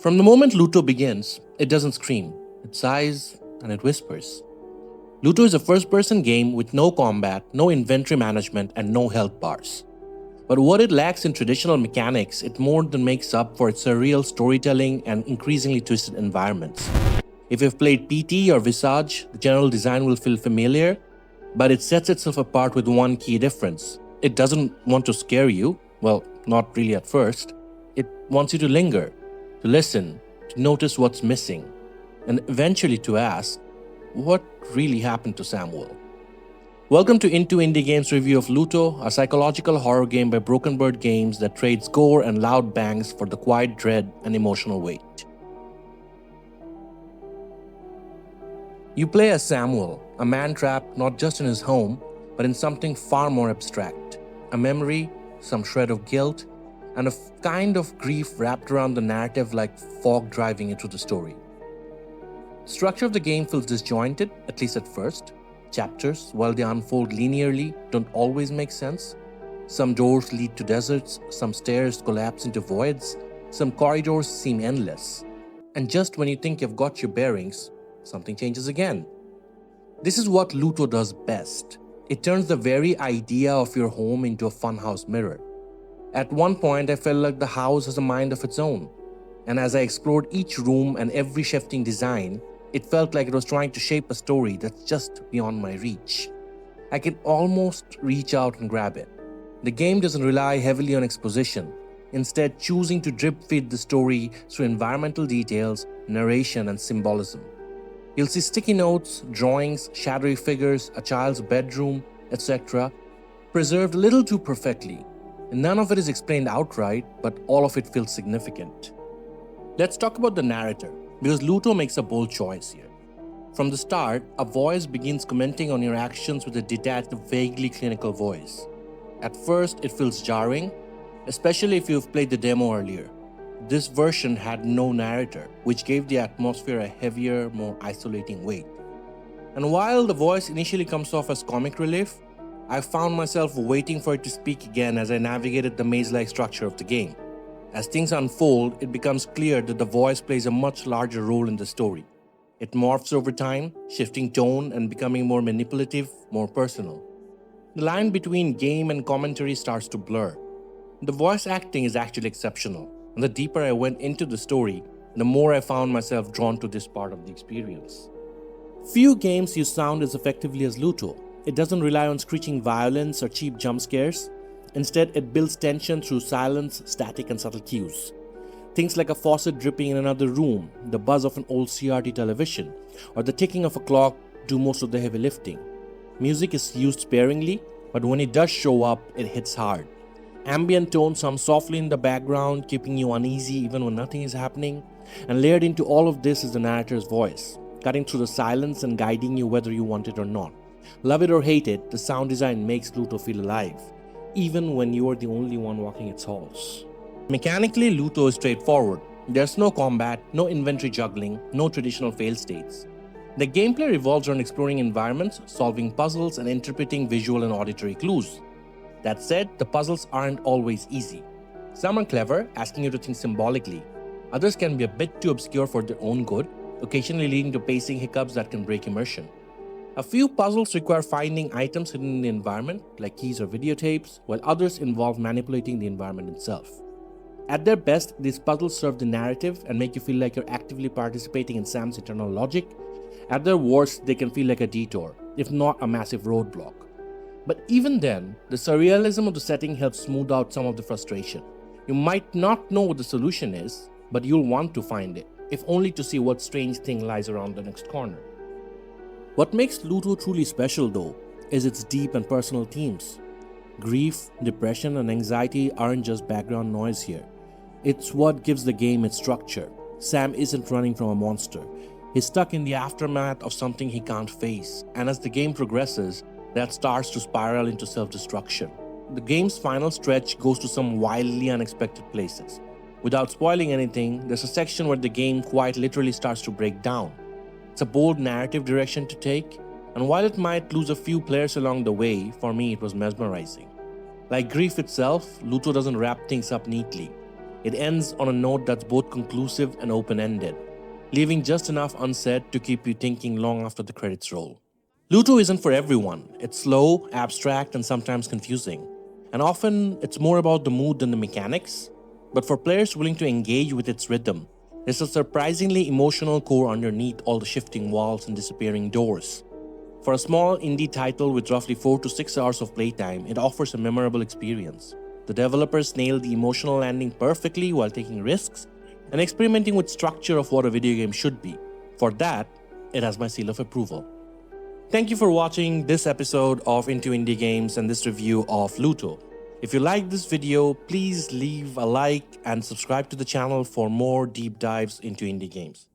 From the moment Luto begins, it doesn't scream, it sighs and it whispers. Luto is a first person game with no combat, no inventory management, and no health bars. But what it lacks in traditional mechanics, it more than makes up for its surreal storytelling and increasingly twisted environments. If you've played PT or Visage, the general design will feel familiar, but it sets itself apart with one key difference. It doesn't want to scare you, well, not really at first. It wants you to linger, to listen, to notice what's missing, and eventually to ask, what really happened to Samuel? Welcome to Into Indie Games review of Luto, a psychological horror game by Broken Bird Games that trades gore and loud bangs for the quiet dread and emotional weight. You play as Samuel, a man trapped not just in his home, but in something far more abstract. A memory, some shred of guilt, and a kind of grief wrapped around the narrative like fog driving into the story. The structure of the game feels disjointed, at least at first. Chapters, while they unfold linearly, don't always make sense. Some doors lead to deserts, some stairs collapse into voids, some corridors seem endless. And just when you think you've got your bearings, something changes again. This is what Luto does best. It turns the very idea of your home into a funhouse mirror. At one point, I felt like the house has a mind of its own. And as I explored each room and every shifting design, it felt like it was trying to shape a story that's just beyond my reach. I can almost reach out and grab it. The game doesn't rely heavily on exposition, instead choosing to drip feed the story through environmental details, narration, and symbolism. You'll see sticky notes, drawings, shadowy figures, a child's bedroom, etc., preserved a little too perfectly. And none of it is explained outright, but all of it feels significant. Let's talk about the narrator, because Luto makes a bold choice here. From the start, a voice begins commenting on your actions with a detached, vaguely clinical voice. At first, it feels jarring, especially if you've played the demo earlier. This version had no narrator, which gave the atmosphere a heavier, more isolating weight. And while the voice initially comes off as comic relief, I found myself waiting for it to speak again as I navigated the maze-like structure of the game. As things unfold, it becomes clear that the voice plays a much larger role in the story. It morphs over time, shifting tone and becoming more manipulative, more personal. The line between game and commentary starts to blur. The voice acting is actually exceptional, and the deeper I went into the story, the more I found myself drawn to this part of the experience. Few games use sound as effectively as Luto. It doesn't rely on screeching violence or cheap jump scares. Instead, it builds tension through silence, static, and subtle cues. Things like a faucet dripping in another room, the buzz of an old CRT television, or the ticking of a clock do most of the heavy lifting. Music is used sparingly, but when it does show up, it hits hard. Ambient tones hum softly in the background, keeping you uneasy even when nothing is happening. And layered into all of this is the narrator's voice, cutting through the silence and guiding you whether you want it or not. Love it or hate it, the sound design makes Luto feel alive, even when you are the only one walking its halls. Mechanically, Luto is straightforward. There's no combat, no inventory juggling, no traditional fail states. The gameplay revolves around exploring environments, solving puzzles, and interpreting visual and auditory clues. That said, the puzzles aren't always easy. Some are clever, asking you to think symbolically. Others can be a bit too obscure for their own good, occasionally leading to pacing hiccups that can break immersion. A few puzzles require finding items hidden in the environment, like keys or videotapes, while others involve manipulating the environment itself. At their best, these puzzles serve the narrative and make you feel like you're actively participating in Sam's internal logic. At their worst, they can feel like a detour, if not a massive roadblock. But even then, the surrealism of the setting helps smooth out some of the frustration. You might not know what the solution is, but you'll want to find it, if only to see what strange thing lies around the next corner. What makes Luto truly special, though, is its deep and personal themes. Grief, depression, and anxiety aren't just background noise here. It's what gives the game its structure. Sam isn't running from a monster. He's stuck in the aftermath of something he can't face, and as the game progresses, that starts to spiral into self-destruction. The game's final stretch goes to some wildly unexpected places. Without spoiling anything, there's a section where the game quite literally starts to break down. It's a bold narrative direction to take, and while it might lose a few players along the way, for me it was mesmerizing. Like grief itself, Luto doesn't wrap things up neatly. It ends on a note that's both conclusive and open-ended, leaving just enough unsaid to keep you thinking long after the credits roll. Luto isn't for everyone. It's slow, abstract, and sometimes confusing. And often, it's more about the mood than the mechanics. But for players willing to engage with its rhythm, there's a surprisingly emotional core underneath all the shifting walls and disappearing doors. For a small indie title with roughly 4 to 6 hours of playtime, it offers a memorable experience. The developers nailed the emotional landing perfectly while taking risks and experimenting with structure of what a video game should be. For that, it has my seal of approval. Thank you for watching this episode of Into Indie Games and this review of Luto. If you liked this video, please leave a like and subscribe to the channel for more deep dives into indie games.